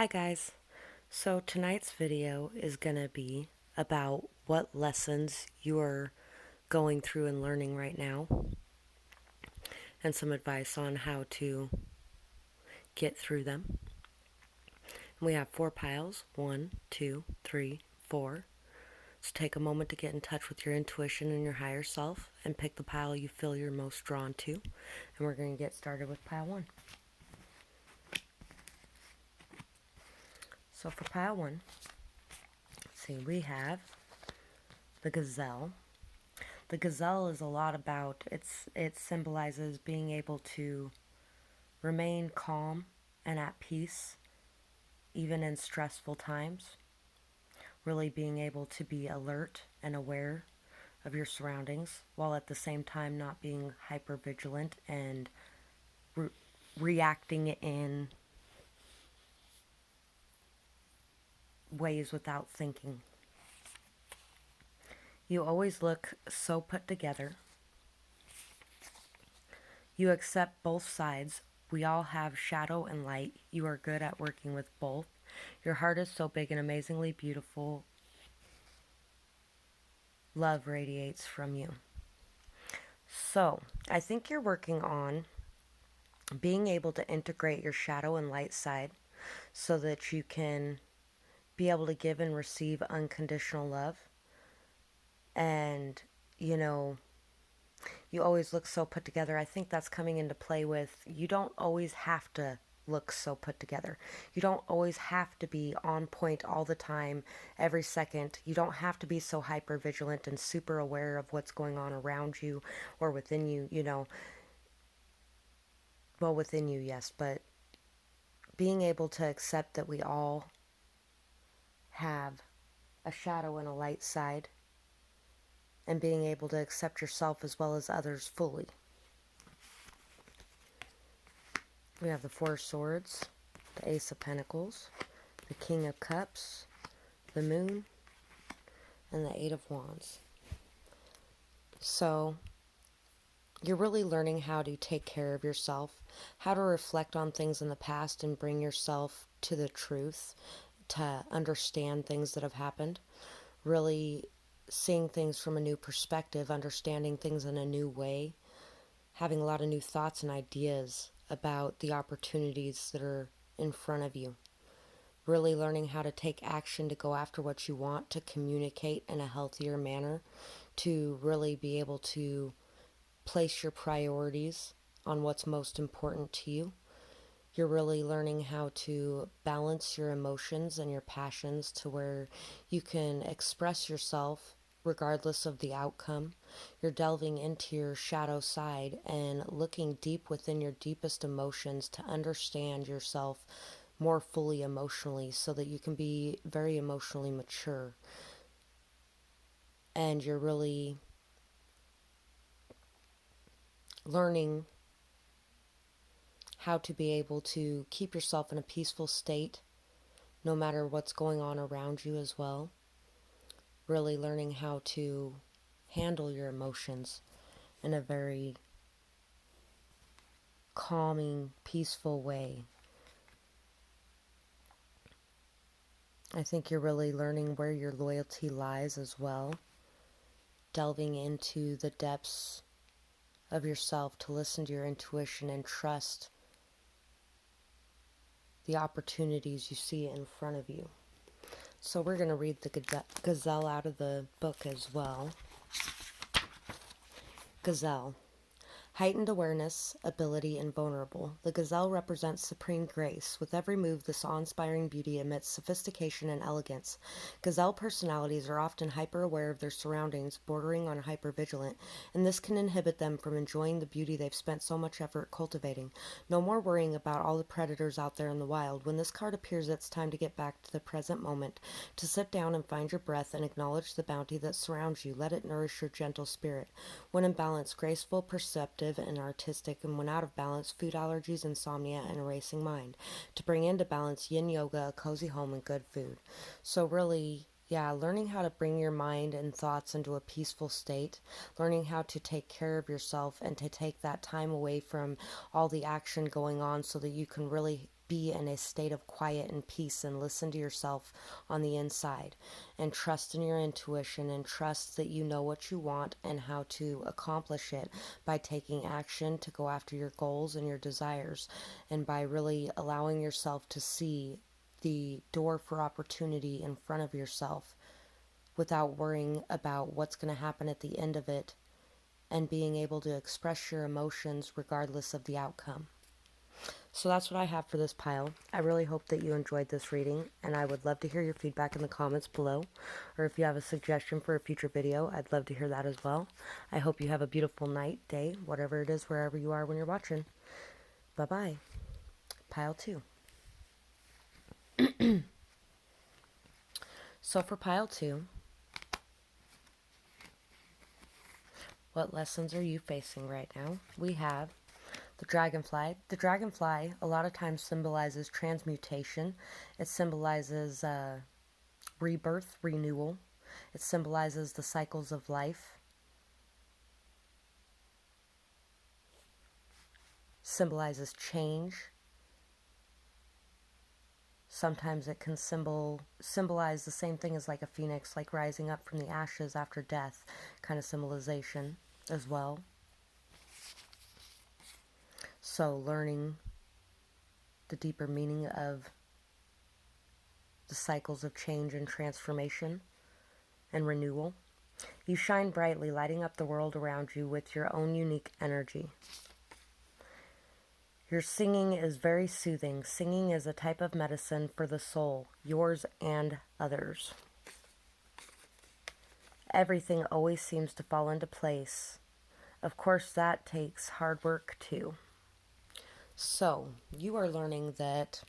Hi guys. So tonight's video is going to be about what lessons you are going through and learning right now and some advice on how to get through them. And we have 4 piles, 1, 2, 3, 4. So take a moment to get in touch with your intuition and your higher self and pick the pile you feel you're most drawn to. And we're going to get started with pile 1. So for pile 1, let's see, we have the gazelle. The gazelle is a lot about, it symbolizes being able to remain calm and at peace even in stressful times, really being able to be alert and aware of your surroundings while at the same time not being hyper vigilant and reacting in ways without thinking. You always look so put together. You accept both sides. We all have shadow and light. You are good at working with both. Your heart is so big and amazingly beautiful. Love radiates from you. So, I think you're working on being able to integrate your shadow and light side so that you can be able to give and receive unconditional love. And, you know, you always look so put together. I think that's coming into play with you don't always have to look so put together. You don't always have to be on point all the time, every second. You don't have to be so hyper vigilant and super aware of what's going on around you or within you, Well, within you, yes, but being able to accept that we all have a shadow and a light side and being able to accept yourself as well as others fully. We have the Four of Swords, the Ace of Pentacles, the King of Cups, the Moon, and the Eight of Wands. So, you're really learning how to take care of yourself, how to reflect on things in the past and bring yourself to the truth, to understand things that have happened, really seeing things from a new perspective, understanding things in a new way, having a lot of new thoughts and ideas about the opportunities that are in front of you. Really learning how to take action to go after what you want, to communicate in a healthier manner, to really be able to place your priorities on what's most important to you. You're really learning how to balance your emotions and your passions to where you can express yourself regardless of the outcome. You're delving into your shadow side and looking deep within your deepest emotions to understand yourself more fully emotionally so that you can be very emotionally mature. And you're really learning how to be able to keep yourself in a peaceful state no matter what's going on around you as well. Really learning how to handle your emotions in a very calming, peaceful way. I think you're really learning where your loyalty lies as well. Delving into the depths of yourself to listen to your intuition and trust the opportunities you see in front of you. So we're going to read the gazelle out of the book as well. Gazelle. Heightened awareness, ability, and vulnerable. The gazelle represents supreme grace. With every move, this awe-inspiring beauty emits sophistication and elegance. Gazelle personalities are often hyper-aware of their surroundings, bordering on hyper-vigilant, and this can inhibit them from enjoying the beauty they've spent so much effort cultivating. No more worrying about all the predators out there in the wild. When this card appears, it's time to get back to the present moment, to sit down and find your breath and acknowledge the bounty that surrounds you. Let it nourish your gentle spirit. When in balance, graceful, perceptive, and artistic, and when out of balance, food allergies, insomnia, and a racing mind. To bring into balance, yin yoga, a cozy home, and good food. So really, learning how to bring your mind and thoughts into a peaceful state, learning how to take care of yourself and to take that time away from all the action going on so that you can really be in a state of quiet and peace and listen to yourself on the inside and trust in your intuition and trust that you know what you want and how to accomplish it by taking action to go after your goals and your desires, and by really allowing yourself to see the door for opportunity in front of yourself without worrying about what's going to happen at the end of it, and being able to express your emotions regardless of the outcome. So that's what I have for this pile. I really hope that you enjoyed this reading, and I would love to hear your feedback in the comments below. Or if you have a suggestion for a future video, I'd love to hear that as well. I hope you have a beautiful night, day, whatever it is, wherever you are when you're watching. Bye-bye. Pile 2. So for pile 2, what lessons are you facing right now? We have the dragonfly. The dragonfly a lot of times symbolizes transmutation. It symbolizes rebirth, renewal. It symbolizes the cycles of life. Symbolizes change. Sometimes it can symbolize the same thing as like a phoenix, like rising up from the ashes after death, kind of symbolization as well. So learning the deeper meaning of the cycles of change and transformation and renewal. You shine brightly, lighting up the world around you with your own unique energy. Your singing is very soothing. Singing is a type of medicine for the soul, yours and others. Everything always seems to fall into place. Of course, that takes hard work too. So, you are learning that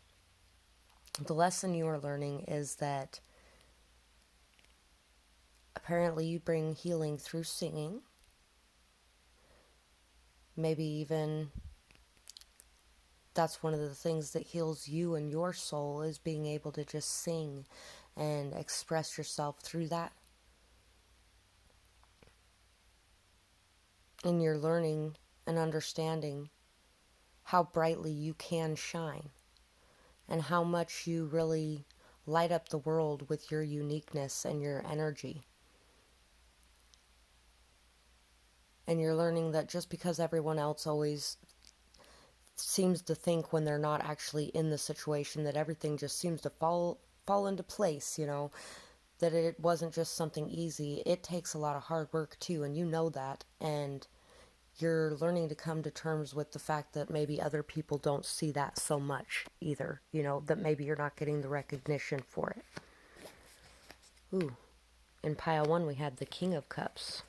the lesson you are learning is that apparently you bring healing through singing. Maybe even that's one of the things that heals you and your soul, is being able to just sing and express yourself through that. And you're learning and understanding how brightly you can shine and how much you really light up the world with your uniqueness and your energy. And you're learning that just because everyone else always seems to think, when they're not actually in the situation, that everything just seems to fall into place, that it wasn't just something easy. It takes a lot of hard work too, and you know that. And you're learning to come to terms with the fact that maybe other people don't see that so much either, that maybe you're not getting the recognition for it. Ooh, in pile 1 we had the King of Cups.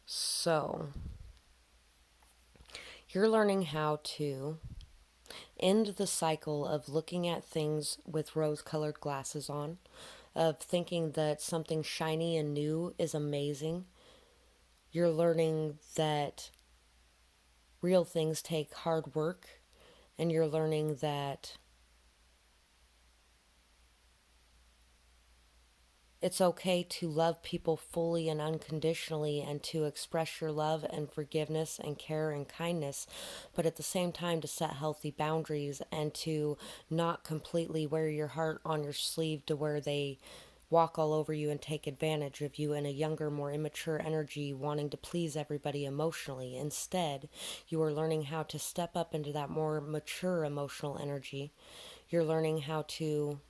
So, you're learning how to end the cycle of looking at things with rose-colored glasses on, of thinking that something shiny and new is amazing. You're learning that real things take hard work, and you're learning that it's okay to love people fully and unconditionally, and to express your love and forgiveness and care and kindness, but at the same time to set healthy boundaries and to not completely wear your heart on your sleeve to where they walk all over you and take advantage of you in a younger, more immature energy, wanting to please everybody emotionally. Instead, you are learning how to step up into that more mature emotional energy. You're learning how to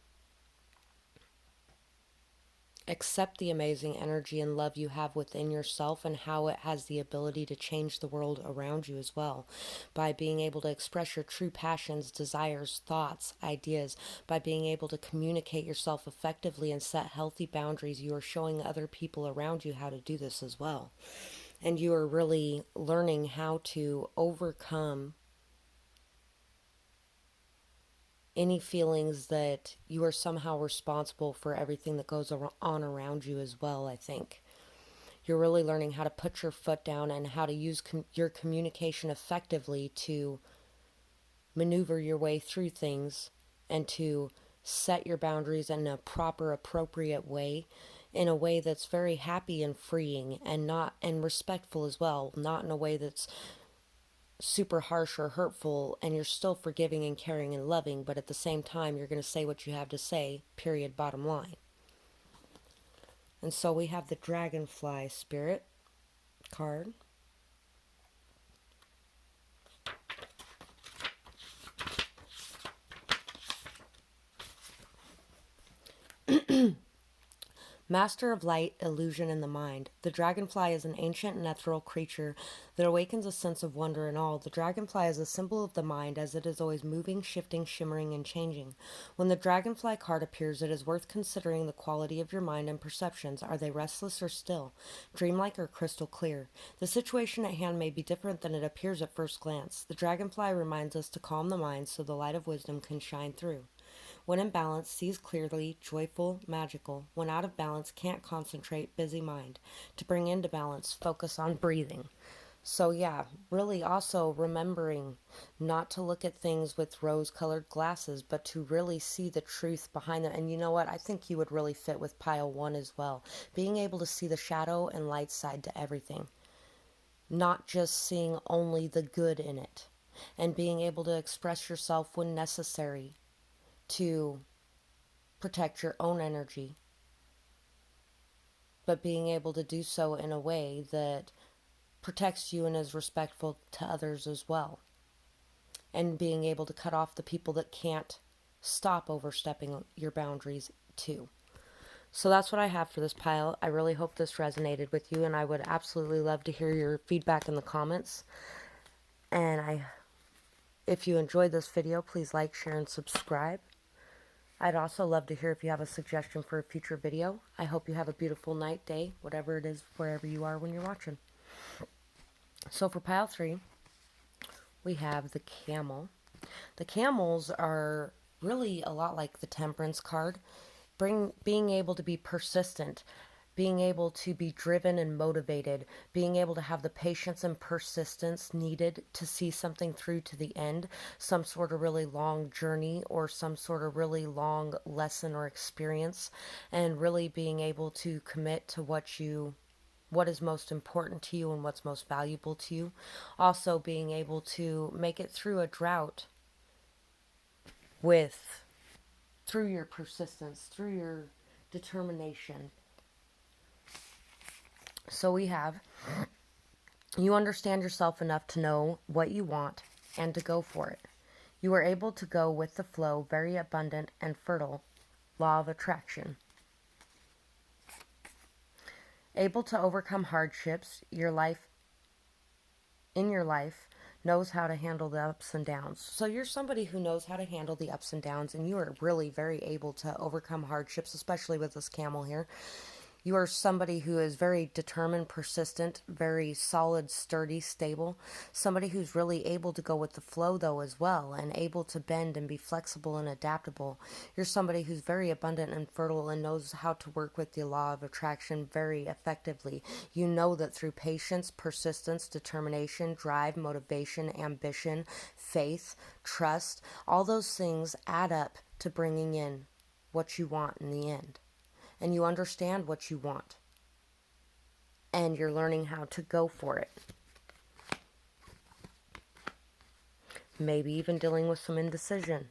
accept the amazing energy and love you have within yourself, and how it has the ability to change the world around you as well, by being able to express your true passions, desires, thoughts, ideas. By being able to communicate yourself effectively and set healthy boundaries, you are showing other people around you how to do this as well. And you are really learning how to overcome any feelings that you are somehow responsible for everything that goes on around you as well, I think. You're really learning how to put your foot down and how to use your communication effectively to maneuver your way through things and to set your boundaries in a proper, appropriate way, in a way that's very happy and freeing, and not and respectful as well, not in a way that's super harsh or hurtful, and you're still forgiving and caring and loving, but at the same time you're going to say what you have to say, period, bottom line. And so we have the Dragonfly Spirit card. Master of light, illusion, and the mind. The dragonfly is an ancient and ethereal creature that awakens a sense of wonder and awe. The dragonfly is a symbol of the mind, as it is always moving, shifting, shimmering, and changing. When the dragonfly card appears, it is worth considering the quality of your mind and perceptions. Are they restless or still, dreamlike or crystal clear? The situation at hand may be different than it appears at first glance. The dragonfly reminds us to calm the mind so the light of wisdom can shine through. When in balance, sees clearly, joyful, magical. When out of balance, can't concentrate, busy mind. To bring into balance, focus on breathing. So, yeah, really also remembering not to look at things with rose colored glasses, but to really see the truth behind them. And you know what? I think you would really fit with pile one as well. Being able to see the shadow and light side to everything, not just seeing only the good in it, and being able to express yourself when necessary to protect your own energy, but being able to do so in a way that protects you and is respectful to others as well. And being able to cut off the people that can't stop overstepping your boundaries too. So that's what I have for this pile. I really hope this resonated with you, and I would absolutely love to hear your feedback in the comments. And if you enjoyed this video, please like, share, and subscribe. I'd also love to hear if you have a suggestion for a future video. I hope you have a beautiful night, day, whatever it is, wherever you are when you're watching. So for pile 3, we have the camel. The camels are really a lot like the temperance card. Being able to be persistent, being able to be driven and motivated, being able to have the patience and persistence needed to see something through to the end, some sort of really long journey or some sort of really long lesson or experience, and really being able to commit to what is most important to you and what's most valuable to you. Also being able to make it through a drought through your persistence, through your determination. So we have, you understand yourself enough to know what you want and to go for it. You are able to go with the flow, very abundant and fertile. Law of attraction. Able to overcome hardships, your life knows how to handle the ups and downs. So you're somebody who knows how to handle the ups and downs, and you are really very able to overcome hardships, especially with this camel here. You are somebody who is very determined, persistent, very solid, sturdy, stable. Somebody who's really able to go with the flow, though, as well, and able to bend and be flexible and adaptable. You're somebody who's very abundant and fertile and knows how to work with the law of attraction very effectively. You know that through patience, persistence, determination, drive, motivation, ambition, faith, trust, all those things add up to bringing in what you want in the end. And you understand what you want. And you're learning how to go for it. Maybe even dealing with some indecision.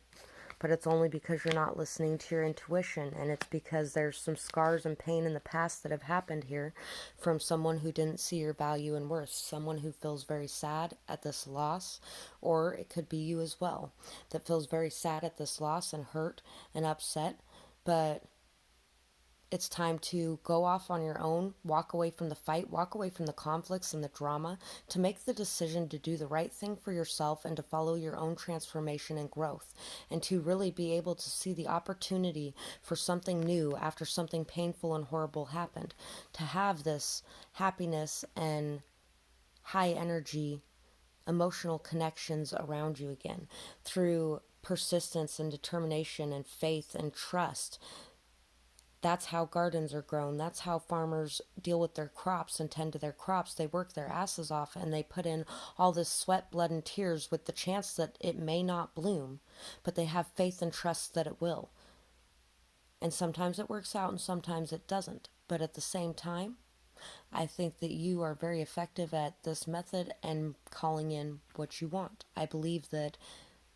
But it's only because you're not listening to your intuition. And it's because there's some scars and pain in the past that have happened here from someone who didn't see your value and worth. Someone who feels very sad at this loss. Or it could be you as well. That feels very sad at this loss and hurt and upset. But it's time to go off on your own, walk away from the fight, walk away from the conflicts and the drama, to make the decision to do the right thing for yourself and to follow your own transformation and growth, and to really be able to see the opportunity for something new after something painful and horrible happened. To have this happiness and high energy emotional connections around you again through persistence and determination and faith and trust. That's how gardens are grown. That's how farmers deal with their crops and tend to their crops. They work their asses off and they put in all this sweat, blood, and tears with the chance that it may not bloom, but they have faith and trust that it will. And sometimes it works out and sometimes it doesn't. but at the same time, I think that you are very effective at this method and calling in what you want. I believe that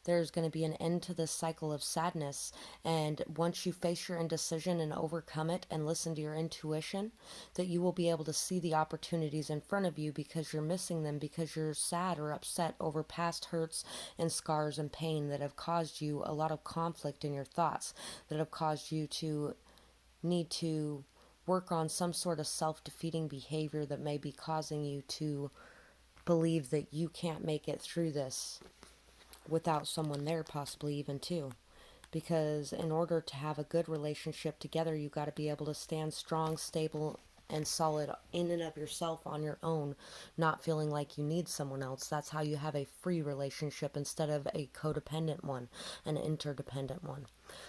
there's going to be an end to this cycle of sadness. And once you face your indecision and overcome it and listen to your intuition, that you will be able to see the opportunities in front of you because you're missing them, because you're sad or upset over past hurts and scars and pain that have caused you a lot of conflict in your thoughts, that have caused you to need to work on some sort of self-defeating behavior that may be causing you to believe that you can't make it through this without someone there, possibly even too. Because in order to have a good relationship together, you got to be able to stand strong, stable, and solid in and of yourself on your own, not feeling like you need someone else. That's how you have a free relationship instead of a codependent one, an interdependent one.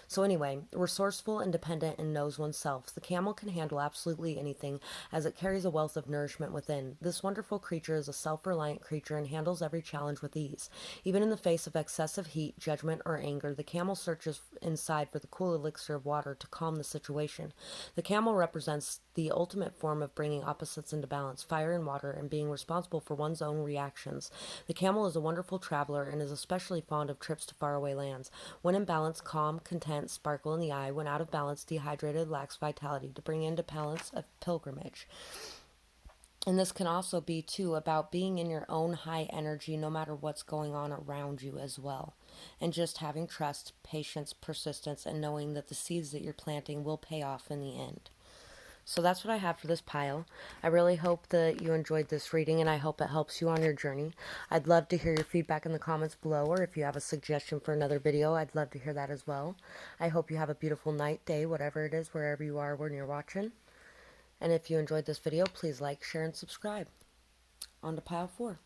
So anyway, resourceful, independent, and knows oneself. The camel can handle absolutely anything as it carries a wealth of nourishment within. This wonderful creature is a self-reliant creature and handles every challenge with ease. Even in the face of excessive heat, judgment, or anger, the camel searches inside for the cool elixir of water to calm the situation. The camel represents the ultimate form of bringing opposites into balance, fire and water, and being responsible for one's own reactions. The camel is a wonderful traveler and is especially fond of trips to faraway lands. When in balance, calm, content, sparkle in the eye. When out of balance, dehydrated, lacks vitality. To bring into balance, a pilgrimage. And this can also be, too, about being in your own high energy no matter what's going on around you as well. And just having trust, patience, persistence, and knowing that the seeds that you're planting will pay off in the end. So that's what I have for this pile. I really hope that you enjoyed this reading, and I hope it helps you on your journey. I'd love to hear your feedback in the comments below, or if you have a suggestion for another video, I'd love to hear that as well. I hope you have a beautiful night, day, whatever it is, wherever you are when you're watching. And if you enjoyed this video, please like, share, and subscribe. On to pile 4.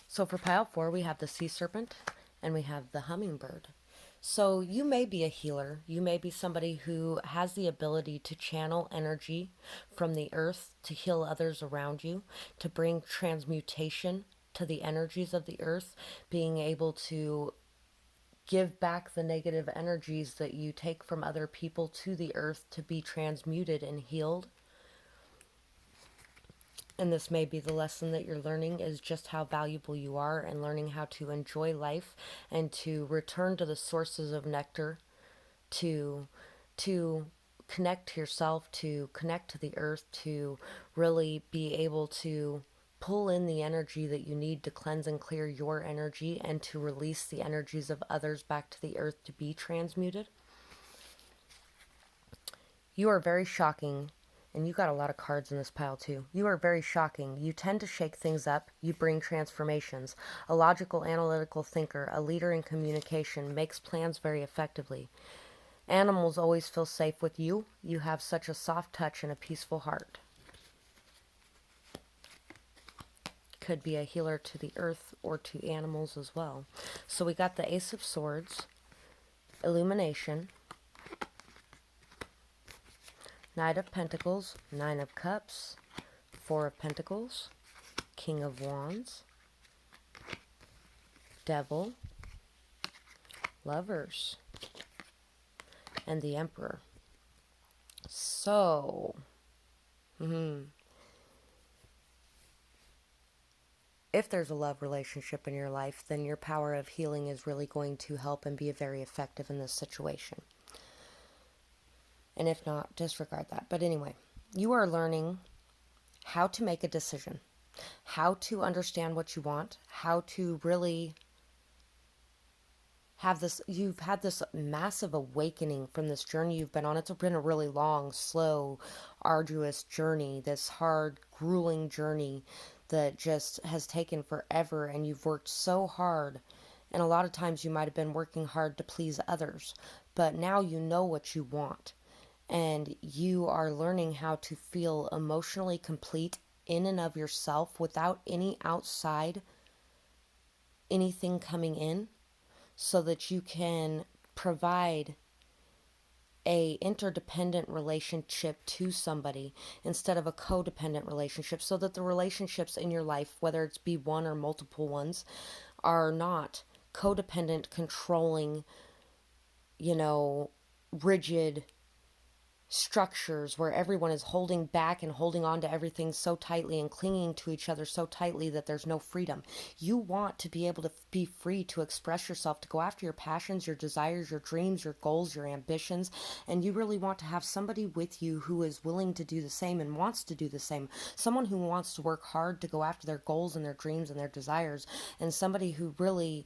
So for pile 4, we have the sea serpent, and we have the hummingbird. So you may be a healer. You may be somebody who has the ability to channel energy from the earth to heal others around you, to bring transmutation to the energies of the earth, being able to give back the negative energies that you take from other people to the earth to be transmuted and healed. And this may be the lesson that you're learning, is just how valuable you are, and learning how to enjoy life and to return to the sources of nectar, to connect to yourself, to connect to the earth, to really be able to pull in the energy that you need to cleanse and clear your energy, and to release the energies of others back to the earth to be transmuted. You are very shocking. And you got a lot of cards in this pile too. You are very shocking. You tend to shake things up. You bring transformations. A logical, analytical thinker, a leader in communication, makes plans very effectively. Animals always feel safe with you. You have such a soft touch and a peaceful heart. Could be a healer to the earth or to animals as well. So we got the Ace of Swords, Illumination, Knight of Pentacles, Nine of Cups, Four of Pentacles, King of Wands, Devil, Lovers, and the Emperor. So, if there's a love relationship in your life, then your power of healing is really going to help and be very effective in this situation. And if not, disregard that. But anyway, you are learning how to make a decision, how to understand what you want, how to really have this. You've had this massive awakening from this journey you've been on. It's been a really long, slow, arduous journey, this hard, grueling journey that just has taken forever, and you've worked so hard. And a lot of times you might have been working hard to please others, but now you know what you want. And you are learning how to feel emotionally complete in and of yourself without any outside anything coming in, so that you can provide a interdependent relationship to somebody instead of a codependent relationship, so that the relationships in your life, whether it's be one or multiple ones, are not codependent, controlling, rigid structures where everyone is holding back and holding on to everything so tightly and clinging to each other so tightly that there's no freedom. You want to be able to be free to express yourself, to go after your passions, your desires, your dreams, your goals, your ambitions, and you really want to have somebody with you who is willing to do the same and wants to do the same. Someone who wants to work hard to go after their goals and their dreams and their desires, and somebody who really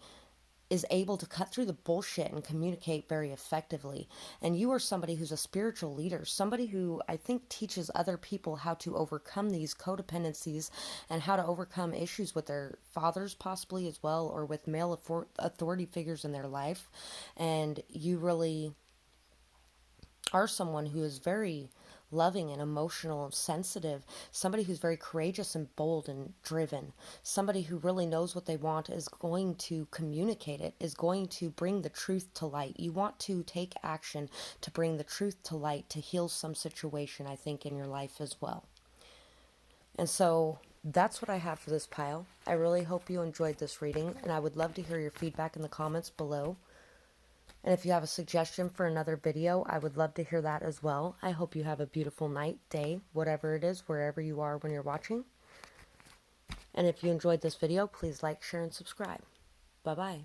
is able to cut through the bullshit and communicate very effectively. And you are somebody who's a spiritual leader, somebody who I think teaches other people how to overcome these codependencies and how to overcome issues with their fathers, possibly as well, or with male authority figures in their life. And you really are someone who is very loving and emotional and sensitive, somebody who's very courageous and bold and driven, somebody who really knows what they want, is going to communicate it, is going to bring the truth to light. You want to take action to bring the truth to light, to heal some situation, I think, in your life as well. And so that's what I have for this pile. I really hope you enjoyed this reading, and I would love to hear your feedback in the comments below. And if you have a suggestion for another video, I would love to hear that as well. I hope you have a beautiful night, day, whatever it is, wherever you are when you're watching. And if you enjoyed this video, please like, share, and subscribe. Bye-bye.